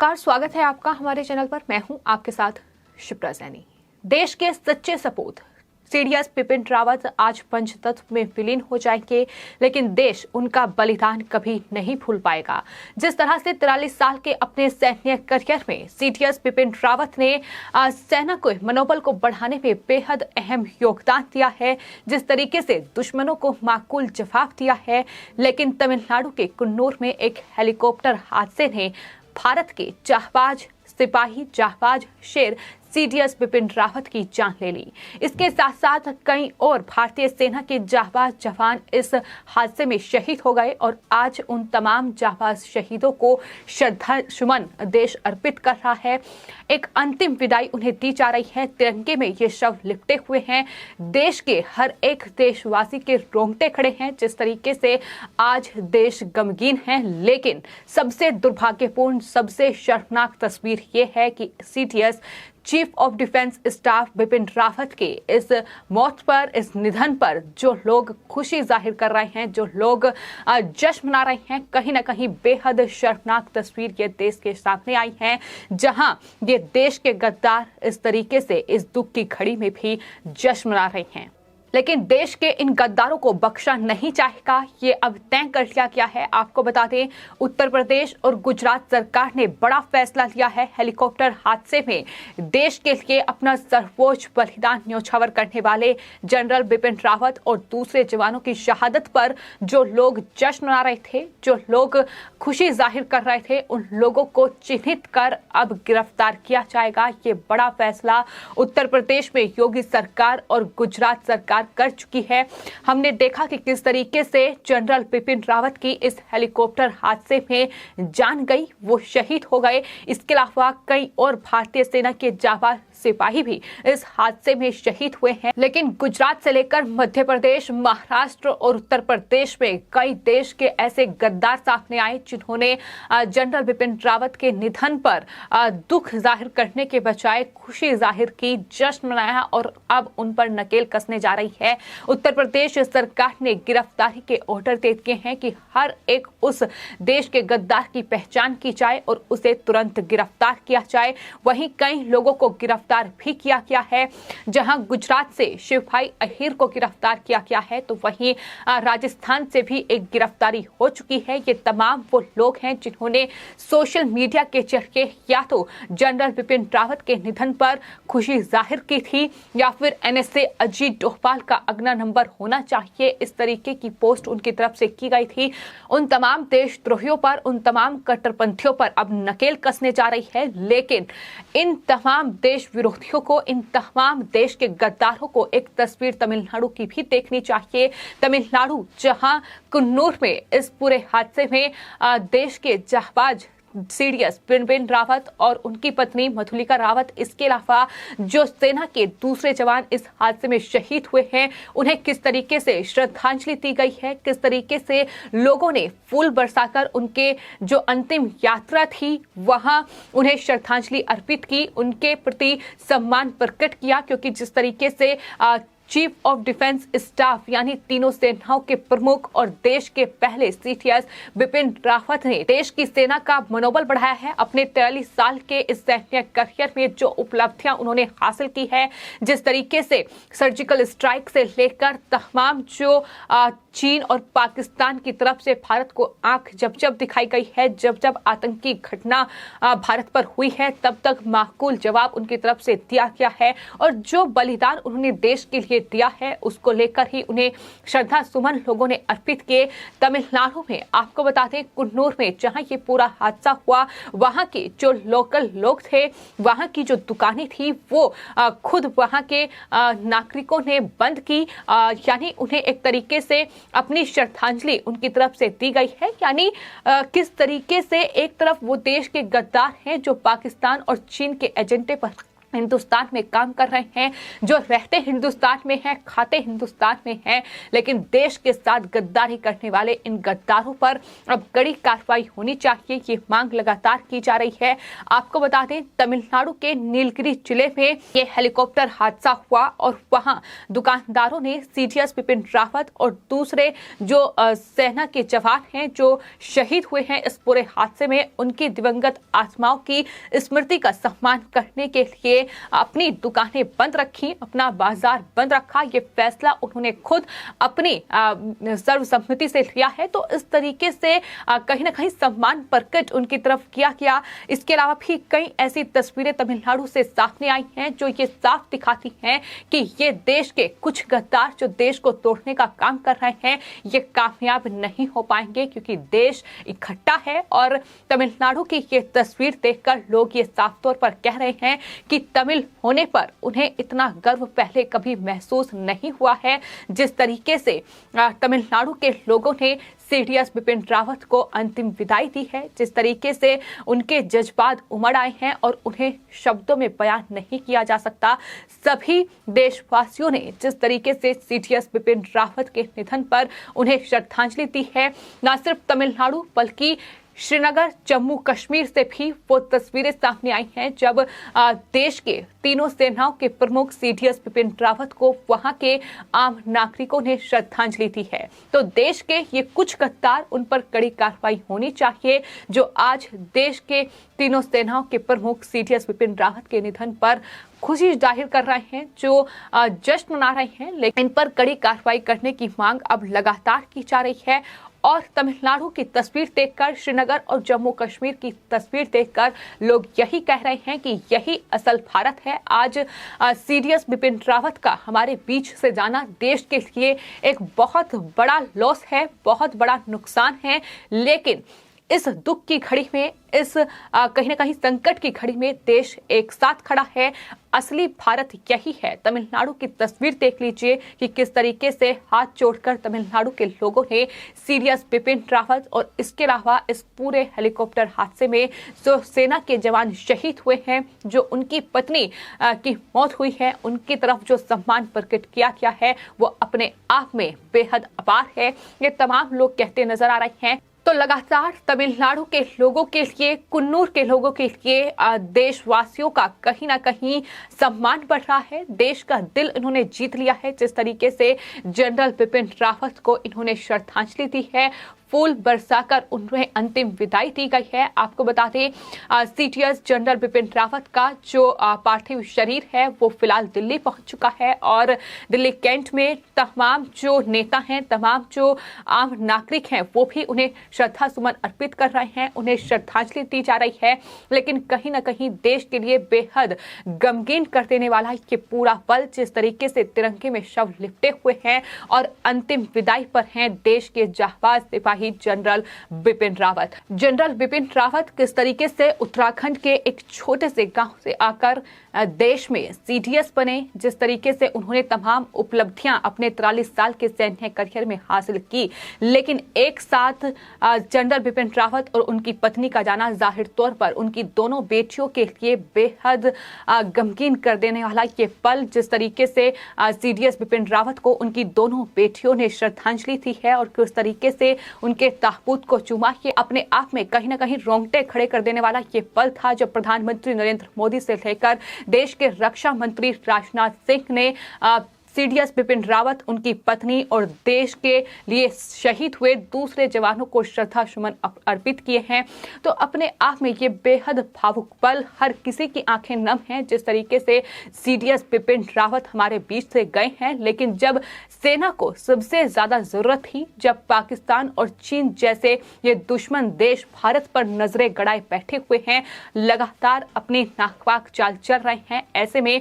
नमस्कार, स्वागत है आपका हमारे चैनल पर। मैं हूं आपके साथ शिप्रा सैनी। देश के सच्चे सपूत सीडीएस बिपिन रावत आज पंचतत्व में विलीन हो जाएंगे, लेकिन देश उनका बलिदान कभी नहीं भूल पाएगा। जिस तरह से 43 साल के अपने सैन्य करियर में सीडीएस बिपिन रावत ने सेना को मनोबल को बढ़ाने में बेहद अहम योगदान दिया है, जिस तरीके से दुश्मनों को माकूल जवाब दिया है, लेकिन तमिलनाडु के कुन्नूर में एक हेलीकॉप्टर हादसे ने भारत के जांबाज सिपाही, जांबाज शेर सीडीएस बिपिन रावत की जान ले ली। इसके साथ साथ कई और भारतीय सेना के जांबाज जवान इस हादसे में शहीद हो गए और आज उन तमाम जांबाज शहीदों को श्रद्धासुमन देश अर्पित कर रहा है। एक अंतिम विदाई उन्हें दी जा रही है। तिरंगे में ये शव लिपटे हुए हैं। देश के हर एक देशवासी के रोंगटे खड़े हैं। जिस तरीके से आज देश गमगीन है, लेकिन सबसे दुर्भाग्यपूर्ण, सबसे शर्मनाक तस्वीर ये है कि CDS chief of defence staff Bipin Rawat के इस मौत पर, इस निधन पर जो लोग खुशी जाहिर कर रहे हैं, जो लोग जश्न मना रहे हैं, कहीं ना कहीं बेहद शर्मनाक तस्वीर ये देश के सामने आई है, जहां ये देश के गद्दार इस तरीके से इस दुख की घड़ी में भी जश्न मना रहे हैं। लेकिन देश के इन गद्दारों को बख्शा नहीं जाएगा, ये अब तय कर लिया गया है। आपको बता दें, उत्तर प्रदेश और गुजरात सरकार ने बड़ा फैसला लिया है। हेलीकॉप्टर हादसे में देश के लिए अपना सर्वोच्च बलिदान न्योछावर करने वाले जनरल बिपिन रावत और दूसरे जवानों की शहादत पर जो लोग जश्न मना रहे थे, जो लोग खुशी जाहिर कर रहे थे, उन लोगों को चिन्हित कर अब गिरफ्तार किया जाएगा। ये बड़ा फैसला उत्तर प्रदेश में योगी सरकार और गुजरात सरकार कर चुकी है। हमने देखा कि किस तरीके से जनरल बिपिन रावत की इस हेलीकॉप्टर हादसे में जान गई, वो शहीद हो गए। इसके अलावा कई और भारतीय सेना के जांबाज सिपाही भी इस हादसे में शहीद हुए हैं। लेकिन गुजरात से लेकर मध्य प्रदेश, महाराष्ट्र और उत्तर प्रदेश में कई देश के ऐसे गद्दार सामने आए जिन्होंने जनरल बिपिन रावत के निधन पर दुख जाहिर करने के बजाय खुशी जाहिर की, जश्न मनाया और अब उन पर नकेल कसने जा रही है। उत्तर प्रदेश सरकार ने गिरफ्तारी के ऑर्डर दे दिए हैं कि हर एक उस देश के गद्दार की पहचान की जाए और उसे तुरंत गिरफ्तार किया जाए। वहीं कई लोगों को गिरफ्तार भी किया गया है। जहां गुजरात से शिवभाई अहीर को गिरफ्तार किया गया है, तो वहीं राजस्थान से भी एक गिरफ्तारी हो चुकी है। ये तमाम वो लोग हैं जिन्होंने सोशल मीडिया के जरिए या तो जनरल बिपिन रावत के निधन पर खुशी जाहिर की थी या फिर एनएसए अजीत डोभाल का अगला नंबर होना चाहिए, इस तरीके की पोस्ट उनकी तरफ से की गई थी। उन तमाम देशद्रोहियों पर, उन तमाम कट्टरपंथियों पर अब नकेल कसने जा रही है। लेकिन इन तमाम देश विरोधियों को, इन तमाम देश के गद्दारों को एक तस्वीर तमिलनाडु की भी देखनी चाहिए। तमिलनाडु जहां कुन्नूर में इस पूरे हादसे में देश के जांबाज सीडीएस बिपिन रावत और उनकी पत्नी मधुलिका रावत, इसके अलावा जो सेना के दूसरे जवान इस हादसे में शहीद हुए हैं, उन्हें किस तरीके से श्रद्धांजलि दी गई है, किस तरीके से लोगों ने फूल बरसाकर उनके जो अंतिम यात्रा थी वहां उन्हें श्रद्धांजलि अर्पित की, उनके प्रति सम्मान प्रकट किया। क्योंकि जिस तरीके से चीफ ऑफ डिफेंस स्टाफ यानी तीनों सेनाओं के प्रमुख और देश के पहले सीडीएस बिपिन रावत ने देश की सेना का मनोबल बढ़ाया है। अपने 43 साल के इस सैन्य करियर में जो उपलब्धियां उन्होंने हासिल की है, जिस तरीके से सर्जिकल स्ट्राइक से लेकर तमाम जो चीन और पाकिस्तान की तरफ से भारत को आंख जब जब दिखाई गई है, जब जब आतंकी घटना भारत पर हुई है, तब तक माकूल जवाब उनकी तरफ से दिया गया है। और जो बलिदान उन्होंने देश के लिए दिया है, उसको लेकर ही उन्हें श्रद्धा सुमन लोगों ने अर्पित किए। तमिलनाडु में आपको बता दें, कुन्नूर में जहां ये पूरा हादसा हुआ, वहां के जो लोकल लोग थे, वहां की जो दुकानें थी, वो खुद वहां के नागरिकों ने बंद की। यानी उन्हें एक तरीके से अपनी श्रद्धांजलि उनकी तरफ से दी गई है। यानी किस तरीके से एक तरफ वो देश के गद्दार हैं जो पाकिस्तान और चीन के एजेंडे पर हिंदुस्तान में काम कर रहे हैं, जो रहते हिंदुस्तान में हैं, खाते हिंदुस्तान में हैं, लेकिन देश के साथ गद्दारी करने वाले इन गद्दारों पर अब कड़ी कार्रवाई होनी चाहिए, ये मांग लगातार की जा रही है। आपको बता दें, तमिलनाडु के नीलगिरी जिले में ये हेलीकॉप्टर हादसा हुआ और वहां दुकानदारों ने सीडीएस बिपिन रावत और दूसरे जो सेना के जवान हैं जो शहीद हुए हैं इस पूरे हादसे में, उनकी दिवंगत आत्माओं की स्मृति का सम्मान करने के लिए अपनी दुकानें बंद रखी, अपना बाजार बंद रखा। ये फैसला उन्होंने खुद अपनी सर्वसम्मति से लिया है। तो इस तरीके से कहीं ना कहीं सम्मान प्रकट उनकी तरफ किया गया। इसके अलावा भी कई ऐसी तस्वीरें तमिलनाडु से सामने आई हैं जो ये साफ दिखाती हैं कि ये देश के कुछ गद्दार जो देश को तोड़ने का काम कर रहे हैं, ये कामयाब नहीं हो पाएंगे, क्योंकि देश इकट्ठा है। और तमिलनाडु की ये तस्वीर देखकर लोग ये साफ तौर पर कह रहे हैं कि तमिल होने पर उन्हें इतना गर्व पहले कभी महसूस नहीं हुआ है। जिस तरीके से तमिलनाडु के लोगों ने सीडीएस बिपिन रावत को अंतिम विदाई दी है, जिस तरीके से उनके जज्बात उमड़ आए हैं और उन्हें शब्दों में बयान नहीं किया जा सकता। सभी देशवासियों ने जिस तरीके से सीडीएस बिपिन रावत के निधन पर उन्हें श्रद्धांजलि दी है, न सिर्फ तमिलनाडु बल्कि श्रीनगर, जम्मू कश्मीर से भी वो तस्वीरें सामने आई हैं जब देश के तीनों सेनाओं के प्रमुख सीडीएस बिपिन रावत को वहां के आम नागरिकों ने श्रद्धांजलि दी है। तो देश के ये कुछ गद्दार, उन पर कड़ी कार्रवाई होनी चाहिए जो आज देश के तीनों सेनाओं के प्रमुख सीडीएस बिपिन रावत के निधन पर खुशी जाहिर कर रहे हैं, जो जश्न मना रहे हैं, लेकिन इन पर कड़ी कार्रवाई करने की मांग अब लगातार की जा रही है। और तमिलनाडु की तस्वीर देखकर, श्रीनगर और जम्मू कश्मीर की तस्वीर देखकर लोग यही कह रहे हैं कि यही असल भारत है। आज सीडीएस बिपिन रावत का हमारे बीच से जाना देश के लिए एक बहुत बड़ा लॉस है, बहुत बड़ा नुकसान है। लेकिन इस दुख की घड़ी में, इस कहीं ना कहीं संकट की घड़ी में देश एक साथ खड़ा है। असली भारत यही है। तमिलनाडु की तस्वीर देख लीजिए कि किस तरीके से हाथ जोड़कर तमिलनाडु के लोगों ने सीडीएस बिपिन रावत और इसके अलावा इस पूरे हेलीकॉप्टर हादसे में जो सेना के जवान शहीद हुए हैं, जो उनकी पत्नी की मौत हुई है, उनकी तरफ जो सम्मान प्रकट किया गया है वो अपने आप में बेहद अपार है। ये तमाम लोग कहते नजर आ रहे हैं। तो लगातार तमिलनाडु के लोगों के लिए, कुन्नूर के लोगों के लिए देशवासियों का कहीं ना कहीं सम्मान बढ़ रहा है। देश का दिल इन्होंने जीत लिया है। जिस तरीके से जनरल बिपिन रावत को इन्होंने श्रद्धांजलि दी है, फूल बरसाकर उन्हें अंतिम विदाई दी गई है। आपको बता दें, सीडीएस जनरल बिपिन रावत का जो पार्थिव शरीर है वो फिलहाल दिल्ली पहुंच चुका है और दिल्ली कैंट में तमाम जो नेता हैं, तमाम जो आम नागरिक हैं, वो भी उन्हें श्रद्धा सुमन अर्पित कर रहे हैं, उन्हें श्रद्धांजलि दी जा रही है। लेकिन कहीं ना कहीं देश के लिए बेहद गमगीन कर देने वाला ये पूरा पल, जिस तरीके से तिरंगे में शव लिपटे हुए हैं और अंतिम विदाई पर हैं देश के जांबाज सिपाही जनरल बिपिन रावत। जनरल बिपिन रावत किस तरीके से उत्तराखंड के एक छोटे से गांव से आकर देश में सीडीएस बने, जिस तरीके से उन्होंने तमाम उपलब्धियां अपने 43 साल के सैन्य करियर में हासिल की, लेकिन एक साथ जनरल बिपिन रावत और उनकी पत्नी का जाना जाहिर तौर पर उनकी दोनों बेटियों के लिए बेहद गमगीन कर देने वाला ये पल, जिस तरीके से सीडीएस बिपिन रावत को उनकी दोनों बेटियों ने श्रद्धांजलि दी है और किस तरीके से उनके ताबूत को चूमा, ये अपने आप में कहीं ना कहीं रोंगटे खड़े कर देने वाला ये पल था जब प्रधानमंत्री नरेंद्र मोदी से लेकर देश के रक्षा मंत्री राजनाथ सिंह ने सीडीएस बिपिन रावत, उनकी पत्नी और देश के लिए शहीद हुए दूसरे जवानों को श्रद्धा सुमन अर्पित किए हैं। तो अपने आप में ये बेहद भावुक पल, हर किसी की आंखें नम हैं जिस तरीके से सीडीएस बिपिन रावत हमारे बीच से गए हैं। लेकिन जब सेना को सबसे ज्यादा जरूरत थी, जब पाकिस्तान और चीन जैसे ये दुश्मन देश भारत पर नजरें गड़ाए बैठे हुए हैं, लगातार अपनी नापाक चाल चल रहे हैं, ऐसे में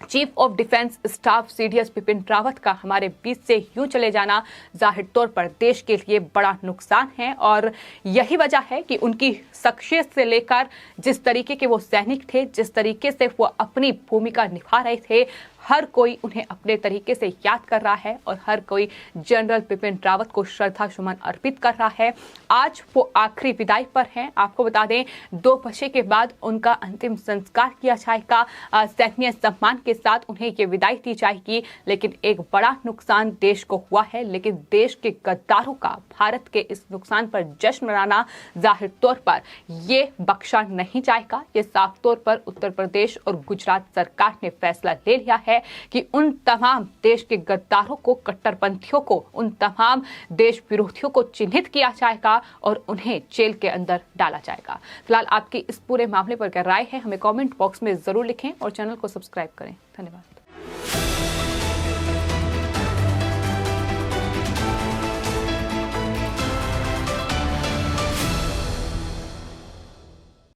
chief of defence staff CDS Bipin Rawat का हमारे बीच से यूं चले जाना जाहिर तौर पर देश के लिए बड़ा नुकसान है। और यही वजह है कि उनकी शख्सियत से लेकर जिस तरीके के वो सैनिक थे, जिस तरीके से वो अपनी भूमिका निभा रहे थे, हर कोई उन्हें अपने तरीके से याद कर रहा है और हर कोई जनरल बिपिन रावत को श्रद्धा सुमन अर्पित कर रहा है। आज वो आखिरी विदाई पर हैं। आपको बता दें 2 बजे के बाद उनका अंतिम संस्कार किया जाएगा। सैन्य सम्मान के साथ उन्हें ये विदाई दी जाएगी। लेकिन एक बड़ा नुकसान देश को हुआ है, लेकिन देश के गद्दारों का भारत के इस नुकसान पर जश्न मनाना जाहिर तौर पर ये बख्शा नहीं जाएगा। ये साफ तौर पर उत्तर प्रदेश और गुजरात सरकार ने फैसला ले लिया है कि उन तमाम देश के गद्दारों को, कट्टरपंथियों को, उन तमाम देश विरोधियों को चिन्हित किया जाएगा और उन्हें जेल के अंदर डाला जाएगा। फिलहाल आपकी इस पूरे मामले पर क्या राय है, हमें कमेंट बॉक्स में जरूर लिखें और चैनल को सब्सक्राइब करें। धन्यवाद।